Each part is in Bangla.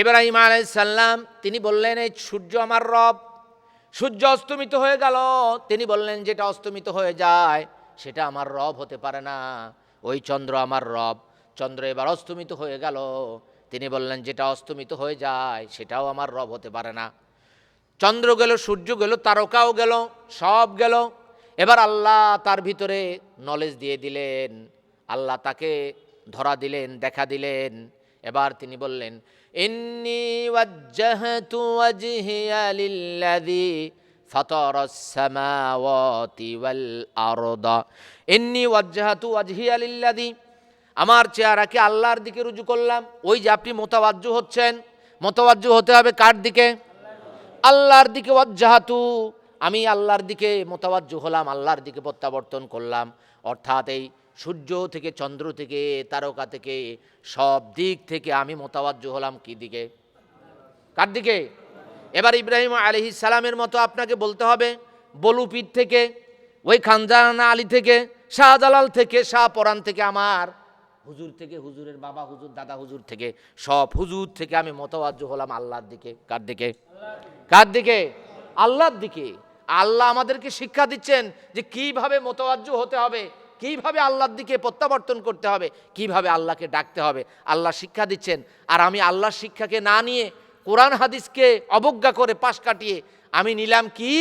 ইব্রাহিম আলাইহিস সালাম তিনি বললেন, এই সূর্য আমার রব। সূর্য অস্তমিত হয়ে গেল, তিনি বললেন, যেটা অস্তমিত হয়ে যায় সেটা আমার রব হতে পারে না, ওই চন্দ্র আমার রব। চন্দ্র এবার অস্তমিত হয়ে গেল, তিনি বললেন, যেটা অস্তমিত হয়ে যায় সেটাও আমার রব হতে পারে না। চন্দ্র গেল, সূর্য গেল, তারকাও গেল, সব গেল। এবার আল্লাহ তার ভিতরে নলেজ দিয়ে দিলেন, আল্লাহ তাকে ধরা দিলেন, দেখা দিলেন। এবার তিনি বললেন, ইন্নী ওয়াজ্জাহতু ওয়াজহিয়া লিল্লাযী ফাতারাস সামাওয়াতি ওয়াল আরদা। ইন্নী ওয়াজ্জাহতু ওয়াজহিয়া লিল্লাযী, আমার চেহারাকে আল্লাহর দিকে রুজু করলাম। ওই যে আপনি মোতাওয়াজ্জু হচ্ছেন, মোতাওয়াজ্জু হতে হবে কার দিকে? আল্লাহর দিকে। ওয়াজ্জাহাতু, আমি আল্লাহর দিকে মোতাওয়াজ্জু হলাম, আল্লাহর দিকে প্রত্যাবর্তন করলাম। অর্থাৎ এই সূর্য থেকে, চন্দ্র থেকে, তারকা থেকে, সব দিক থেকে আমি মোতাওয়াজ্জু হলাম কি দিকে? কার দিকে? এবার ইব্রাহিম আলাইহিস সালামের মতো আপনাকে বলতে হবে, বলুপীর থেকে, ওই খানজানা আলী থেকে, শাহজালাল থেকে, শাহপরান থেকে, আমার হুজুর থেকে, হুজুরের বাবা হুজুর, দাদা হুজুর থেকে, সব হুজুর থেকে আমি মোতাওয়াজ্জু হলাম আল্লাহর দিকে। কার দিকে? কার দিকে? আল্লাহর দিকে। আল্লাহ আমাদেরকে শিক্ষা দিচ্ছেন যে কিভাবে মোতাওয়াজ্জু হতে হবে, কিভাবে আল্লাহর দিকে প্রত্যাবর্তন করতে হবে, কিভাবে আল্লাহকে ডাকতে হবে, আল্লাহ শিক্ষা দিচ্ছেন। আর আমি আল্লাহর শিক্ষাকে না নিয়ে কোরআন হাদিসকে অবজ্ঞা করে পাশ কাটিয়ে আমি নিলাম কি?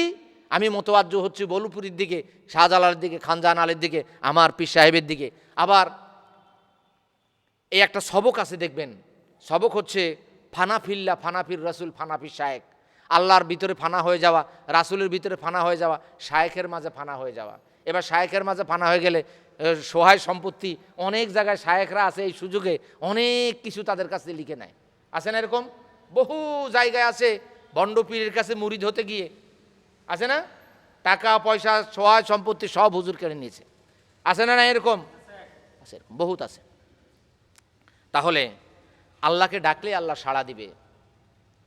আমি মোতাওয়াজ্জু হচ্ছি বলুপুরীর দিকে, শাহজালালের দিকে, খানজাহান আলীর দিকে, আমার পীর সাহেবের দিকে। আবার এই একটা সবক আছে দেখবেন, সবক হচ্ছে ফানাফিল্লা, ফানাফির রাসূল, ফানাফির শায়েখ। আল্লাহর ভিতরে ফানা হয়ে যাওয়া, রাসূলের ভিতরে ফানা হয়ে যাওয়া, শায়েখের মাঝে ফানা হয়ে যাওয়া। এবার শায়েখের মাঝে ফানা হয়ে গেলে সহায় সম্পত্তি অনেক জায়গায় শায়েখরা আছে, এই সুযোগে অনেক কিছু তাদের কাছে লিখে নেয়। আছে না এরকম? বহু জায়গায় আছে, ভণ্ড পীরের কাছে মুরিদ হতে গিয়ে, আছে না? টাকা পয়সা সহায় সম্পত্তি সব হুজুর কেড়ে নিয়েছে। আছে না? না এরকম আছে, বহুত আছে। তাহলে আল্লাহকে ডাকলে আল্লাহ সাড়া দিবে,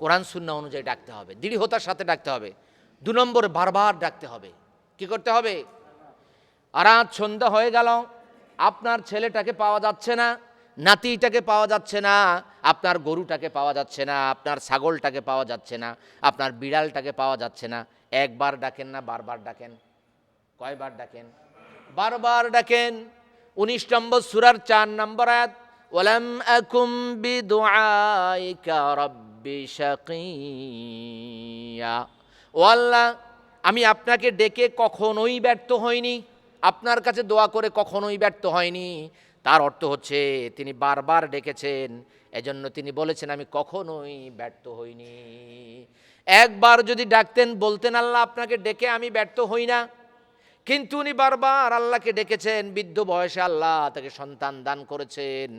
কোরআন সুন্নাহ অনুযায়ী ডাকতে হবে, দৃঢ়তার সাথে ডাকতে হবে। 2 নম্বরে বারবার ডাকতে হবে। কি করতে হবে? আর আজ সন্ধ্যা হয়ে গেল, আপনার ছেলেটাকে পাওয়া যাচ্ছে না, নাতিটাকে পাওয়া যাচ্ছে না, আপনার গরুটাকে পাওয়া যাচ্ছে না, আপনার ছাগলটাকে পাওয়া যাচ্ছে না, আপনার বিড়ালটাকে পাওয়া যাচ্ছে না। একবার ডাকেন না বারবার ডাকেন? কয়বার ডাকেন? বারবার ডাকেন। 19 নম্বর সূরার 4 নম্বর আয়াত, ওয়ালাম আকুম বিদুআইকা রাব্বি শাকিয়া। ও আল্লাহ, আমি আপনাকে ডেকে কখনোই ব্যর্থ হইনি, আপনার কাছে দোয়া করে কখনোই ব্যর্থ হয়নি। তার অর্থ হচ্ছে তিনি বারবার ডেকেছেন, এজন্য তিনি বলেছেন আমি কখনোই ব্যর্থ হইনি। একবার যদি ডাকতেন, বলতেন আল্লাহ আপনাকে ডেকে আমি ব্যর্থ হই না, কিন্তু উনি বারবার আল্লাহকে ডেকেছেন। বৃদ্ধ বয়সে আল্লাহ তাকে সন্তান দান করেছেন,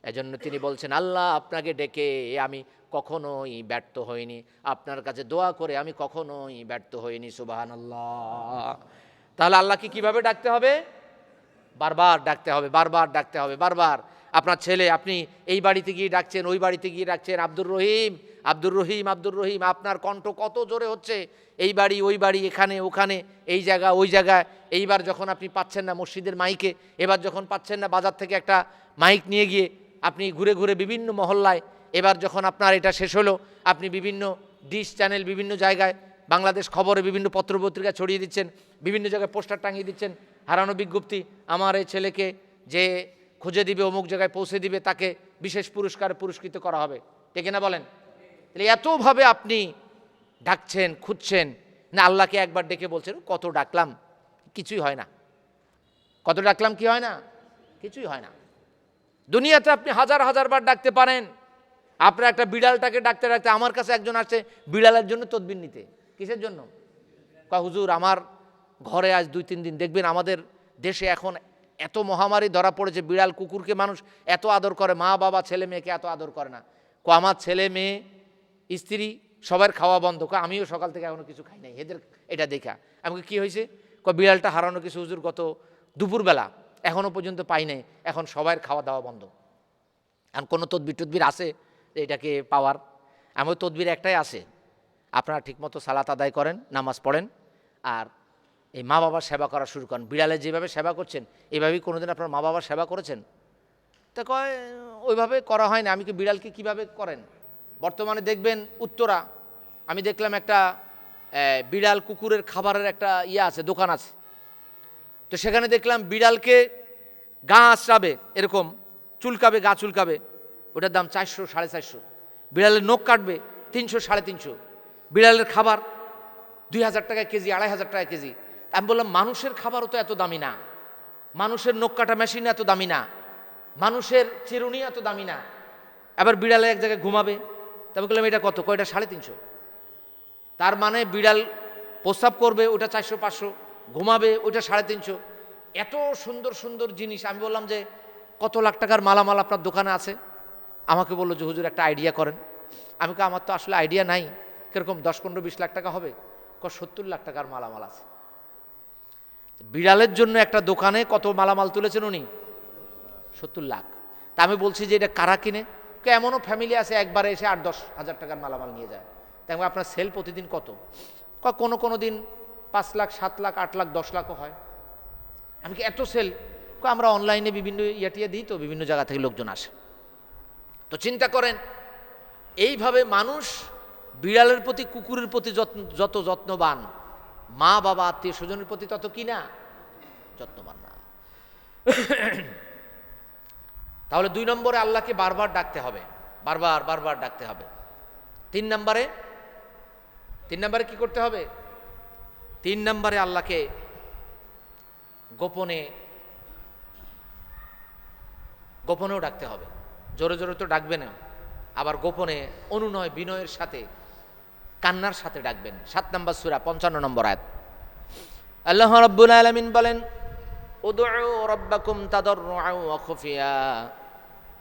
এজন্য তিনি বলছেন আল্লাহ আপনাকে ডেকে আমি কখনোই ব্যর্থ হইনি, আপনার কাছে দোয়া করে আমি কখনোই ব্যর্থ হইনি। সুবহানাল্লাহ। তাহলে আল্লাহকে কিভাবে ডাকতে হবে? বারবার ডাকতে হবে, বারবার ডাকতে হবে, বারবার। আপনার ছেলে, আপনি এই বাড়িতে গিয়ে ডাকছেন, ওই বাড়িতে গিয়ে ডাকছেন, আব্দুর রহিম, আব্দুর রহিম, আব্দুর রহিম, আপনার কণ্ঠ কত জোরে হচ্ছে, এই বাড়ি ওই বাড়ি, এখানে ওখানে, এই জায়গা ওই জায়গায়। এইবার যখন আপনি পাচ্ছেন না মসজিদের মাইকে, এবার যখন পাচ্ছেন না বাজার থেকে একটা মাইক নিয়ে গিয়ে আপনি ঘুরে ঘুরে বিভিন্ন মহল্লায়, এবার যখন আপনার এটা শেষ হলো, আপনি বিভিন্ন ডিশ চ্যানেল, বিভিন্ন জায়গায়, বাংলাদেশ খবরে বিভিন্ন পত্রপত্রিকা ছড়িয়ে দিচ্ছেন, বিভিন্ন জায়গায় পোস্টার টাঙিয়ে দিচ্ছেন, হারানো বিজ্ঞপ্তি, আমার এই ছেলেকে যে খুঁজে দিবে, অমুক জায়গায় পৌঁছে দিবে, তাকে বিশেষ পুরস্কারে পুরস্কৃত করা হবে। ঠিক না বলেন? তাহলে এতভাবে আপনি ডাকছেন, খুঁজছেন না, আল্লাহকে একবার ডেকে বলছেন কত ডাকলাম, কিছুই হয় না। কত ডাকলাম, কি হয় না? কিছুই হয় না। দুনিয়াতে আপনি হাজার হাজার বার ডাকতে পারেন। আপনার একটা বিড়ালটাকে ডাকতে ডাকতে, আমার কাছে একজন আসছে বিড়ালের জন্য তদবির নিতে। কিসের জন্য? হুজুর আমার ঘরে আজ 2-3 দিন, দেখবেন আমাদের দেশে এখন এত মহামারী ধরা পড়েছে, বিড়াল কুকুরকে মানুষ এত আদর করে, মা বাবা ছেলে মেয়েকে এত আদর করে না। আমার ছেলে মেয়ে স্ত্রী সবার খাওয়া বন্ধ, আমিও সকাল থেকে এখনো কিছু খাই নাই, এদের এটা দেখা। আমাকে কি হয়েছে? বিড়ালটা হারানো কিছু হুজুর গত দুপুরবেলা, এখনও পর্যন্ত পাই নাই, এখন সবার খাওয়া দাওয়া বন্ধ। এখন কোনো তদবির টদবির আছে এটাকে পাওয়ার? এমন তদবির একটাই আছে, আপনারা ঠিকমতো সালাত আদায় করেন, নামাজ পড়েন, আর এই মা বাবার সেবা করা শুরু করেন। বিড়ালের যেভাবে সেবা করছেন, এইভাবেই কোনোদিন আপনার মা বাবার সেবা করেছেন? তা কয় ওইভাবে করা হয় না। আমি কি বিড়ালকে কীভাবে করেন? বর্তমানে দেখবেন উত্তরা, আমি দেখলাম একটা বিড়াল কুকুরের খাবারের একটা আছে, দোকান আছে। তো সেখানে দেখলাম বিড়ালকে গা আঁচড়াবে, এরকম চুলকাবে, গা চুলকাবে, ওটার দাম 400 450। বিড়ালের নখ কাটবে 300 350। বিড়ালের খাবার 2000 টাকা কেজি, 2500 টাকা কেজি। আমি বললাম মানুষের খাবারও তো এত দামি না, মানুষের নখ কাটা মেশিন এত দামি না, মানুষের চিরুনি এত দামি না, আবার বিড়ালে এক জায়গায় ঘুমাবে। তবে বললাম এটা কত? কয়টা 350। তার মানে বিড়াল প্রস্রাব করবে ওটা 400 500, ঘুমাবে ওইটা 350। এত সুন্দর সুন্দর জিনিস। আমি বললাম যে কত লাখ টাকার মালামাল আপনার দোকানে আছে? আমাকে বললো যে হুজুর একটা আইডিয়া করেন। আমি কে আমার তো আসলে আইডিয়া নাই, কিরকম 10 15 20 লাখ টাকা হবে? 70 লাখ টাকার মালামাল আছে। বিড়ালের জন্য একটা দোকানে কত মালামাল তুলেছেন উনি? 70 লাখ। তা আমি বলছি যে এটা কারা কিনে? এমনও ফ্যামিলি আছে একবারে এসে 8-10 হাজার টাকার মালামাল নিয়ে যায়। তাই আপনার সেল প্রতিদিন কত? কোনো কোনো দিন 5 লাখ 7 লাখ 8 লাখ 10 লাখও হয়। আমি কি এত সেল? আমরা অনলাইনে বিভিন্ন টিয়া দিই, তো বিভিন্ন জায়গা থেকে লোকজন আসে। তো চিন্তা করেন, এইভাবে মানুষ বিড়ালের প্রতি, কুকুরের প্রতি যত যত্নবান, মা বাবা আত্মীয় স্বজনের প্রতি তত কি না যত্নবান না। তাহলে 2 নম্বরে আল্লাহকে বারবার ডাকতে হবে, বারবার বারবার ডাকতে হবে। 3 নম্বরে কি করতে হবে? 3 নম্বরে আল্লাহকে গোপনেও ডাকতে হবে। জোরে জোরে তো ডাকবে না, আবার গোপনে অনুনয় বিনয়ের সাথে, কান্নার সাথে ডাকবেন। 7 নম্বর সূরা 55 নম্বর আয়াত। আল্লাহ রাব্বুল আলামিন বলেন, উদউ রাব্বাকুম তাদাররুআন ওয়া খুফিয়া,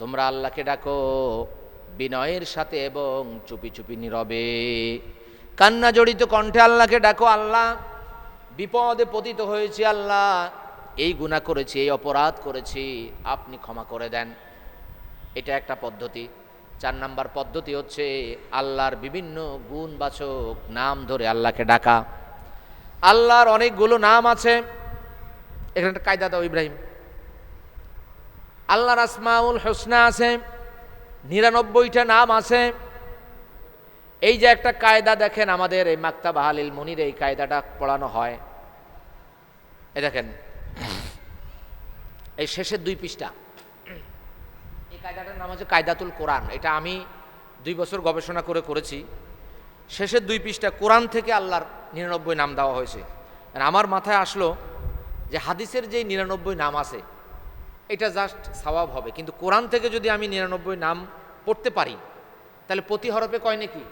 তোমরা আল্লাহকে ডাকো বিনয়ের সাথে এবং চুপি চুপি নীরবে, কান্না জড়িত কণ্ঠে আল্লাহকে ডাকো। আল্লাহ বিপদে পতিত হয়েছি, আল্লাহ এই গুনাহ করেছি, এই অপরাধ করেছি, আপনি ক্ষমা করে দেন। এটা একটা পদ্ধতি। 4 নম্বর পদ্ধতি হচ্ছে আল্লাহর বিভিন্ন গুণবাচক নাম ধরে আল্লাহকে ডাকা। আল্লাহর অনেকগুলো নাম আছে, এখানে একটা কায়দা দাও ইব্রাহিম। আল্লাহর আসমাউল হুসনা আছে, 99টা নাম আছে। এই যে একটা কায়দা দেখেন, আমাদের এই মাকতাব আহলিল মুনির এই কায়দাটা পড়ানো হয়। এই দেখেন, এই শেষের 2 পৃষ্ঠা, এই কায়দাটার নাম হচ্ছে কায়দাতুল কোরআন। এটা আমি 2 বছর গবেষণা করেছি। শেষের 2 পৃষ্ঠা কোরআন থেকে আল্লাহর 99 নাম দেওয়া হয়েছে। আমার মাথায় আসলো যে হাদিসের যে 99 নাম আছে এটা জাস্ট সওয়াব হবে, কিন্তু কোরআন থেকে যদি আমি 99 নাম পড়তে পারি তাহলে প্রতি হরফে কয় নেকি?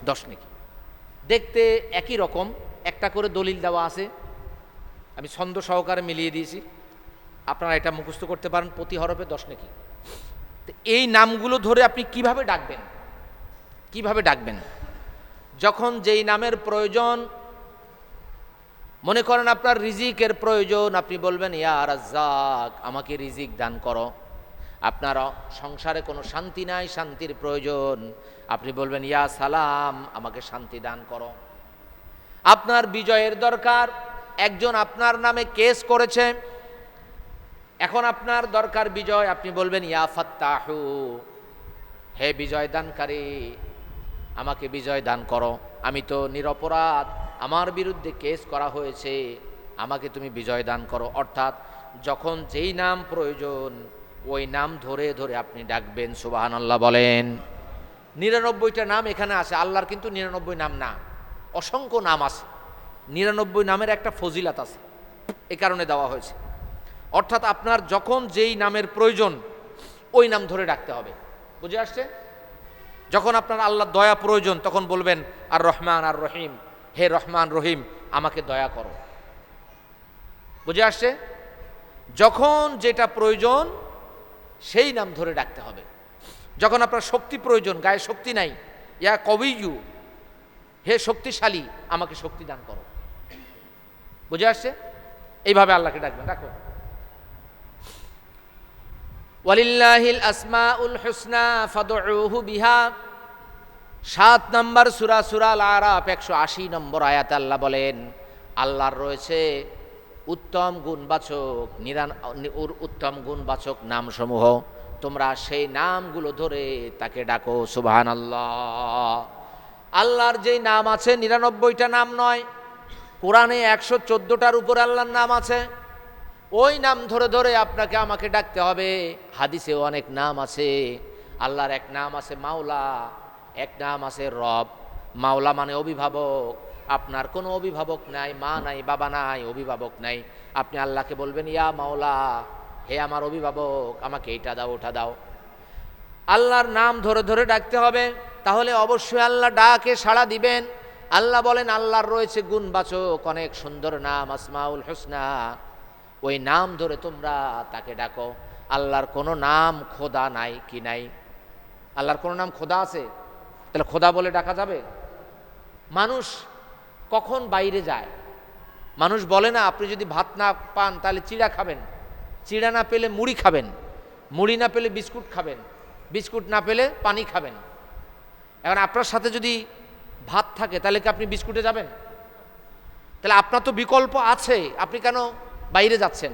10 নেকি। দেখতে একই রকম, একটা করে দলিল দেওয়া আছে, আমি ছন্দ সহকারে মিলিয়ে দিয়েছি, আপনারা এটা মুখস্থ করতে পারেন, প্রতি হরফে 10 নেকি। তো এই নামগুলো ধরে আপনি কিভাবে ডাকবেন? যখন যেই নামের প্রয়োজন, মনে করেন আপনার রিজিকের প্রয়োজন, আপনি বলবেন ইয়া রাজ্জাক, আমাকে রিজিক দান করো। আপনার সংসারে কোনো শান্তি নাই, শান্তির প্রয়োজন, আপনি বলবেন ইয়া সালাম, আমাকে শান্তি দান করো। আপনার বিজয়ের দরকার, একজন আপনার নামে কেস করেছে, এখন আপনার দরকার বিজয়, আপনি বলবেন ইয়া ফাত্তাহু, হে বিজয় দানকারী, আমাকে বিজয় দান করো। আমি তো নিরপরাধ, আমার বিরুদ্ধে কেস করা হয়েছে, আমাকে তুমি বিজয় দান করো। অর্থাৎ যখন যেই নাম প্রয়োজন ওই নাম ধরে ধরে আপনি ডাকবেন। সুবহানাল্লাহ বলেন। 99টা নাম এখানে আছে, আল্লাহর কিন্তু 99 নাম না, অসংখ্য নাম আছে। 99 নামের একটা ফজিলাত আছে, এই কারণে দেওয়া হয়েছে। অর্থাৎ আপনার যখন যেই নামের প্রয়োজন ওই নাম ধরে ডাকতে হবে। বুঝে আসছে? যখন আপনার আল্লাহর দয়া প্রয়োজন তখন বলবেন আর রহমান আর রহিম, হে রহমান রহিম, আমাকে দয়া করো। বুঝে আসছে? যখন যেটা প্রয়োজন সেই নাম ধরে ডাকতে হবে। যখন আপনার শক্তি প্রয়োজন, গায়ে শক্তি নাই, ইয়া কবিয়ু, হে শক্তিশালী, আমাকে শক্তি দান করো। বুঝে আসছে? এইভাবে আল্লাহকে ডাকবেন। রাখো, ওয়ালিল্লাহিল আসমাউল হুসনা ফাদউহু বিহা। 7 নম্বর সূরা, সূরা আল আরাফ 180 নম্বর আয়াতে আল্লাহ বলেন, আল্লাহর রয়েছে উত্তম গুণবাচক উত্তম গুণবাচক নামসমূহ, তোমরা সেই নামগুলো ধরে তাকে ডাকো। সুবহানাল্লাহ। আল্লাহর যেই নাম আছে 99টা নাম নয়, কোরআনে 114টার উপর আল্লাহর নাম আছে। ওই নাম ধরে ধরে আপনাকে আমাকে ডাকতে হবে। হাদিসেও অনেক নাম আছে। আল্লাহর এক নাম আছে মাওলা, এক নাম আছে রব। মাওলা মানে অভিভাবক। আপনার কোনো অভিভাবক নাই, মা নাই, বাবা নাই, অভিভাবক নাই। আপনি আল্লাহকে বলবেন ইয়া মাওলা, হে আমার অভিভাবক, আমাকে এইটা দাও, ওটা দাও। আল্লাহর নাম ধরে ধরে ডাকতে হবে, তাহলে অবশ্যই আল্লাহ ডাকে সাড়া দিবেন। আল্লাহ বলেন আল্লাহর রয়েছে গুণবাচক অনেক সুন্দর নাম, আসমাউল হুসনা। ওই নাম ধরে তোমরা তাকে ডাকো। আল্লাহর কোনো নাম খোদা নাই কি নাই? আল্লাহর কোনো নাম খোদা আছে? তাহলে খোদা বলে ডাকা যাবে? মানুষ কখন বাইরে যায়? মানুষ বলে না আপনি যদি ভাত না পান তাহলে চিড়া খাবেন, চিড়া না পেলে মুড়ি খাবেন, মুড়ি না পেলে বিস্কুট খাবেন, বিস্কুট না পেলে পানি খাবেন। এখন আপনার সাথে যদি ভাত থাকে তাহলে কি আপনি বিস্কুটে যাবেন? তাহলে আপনার তো বিকল্প আছে, আপনি কেন বাইরে যাচ্ছেন?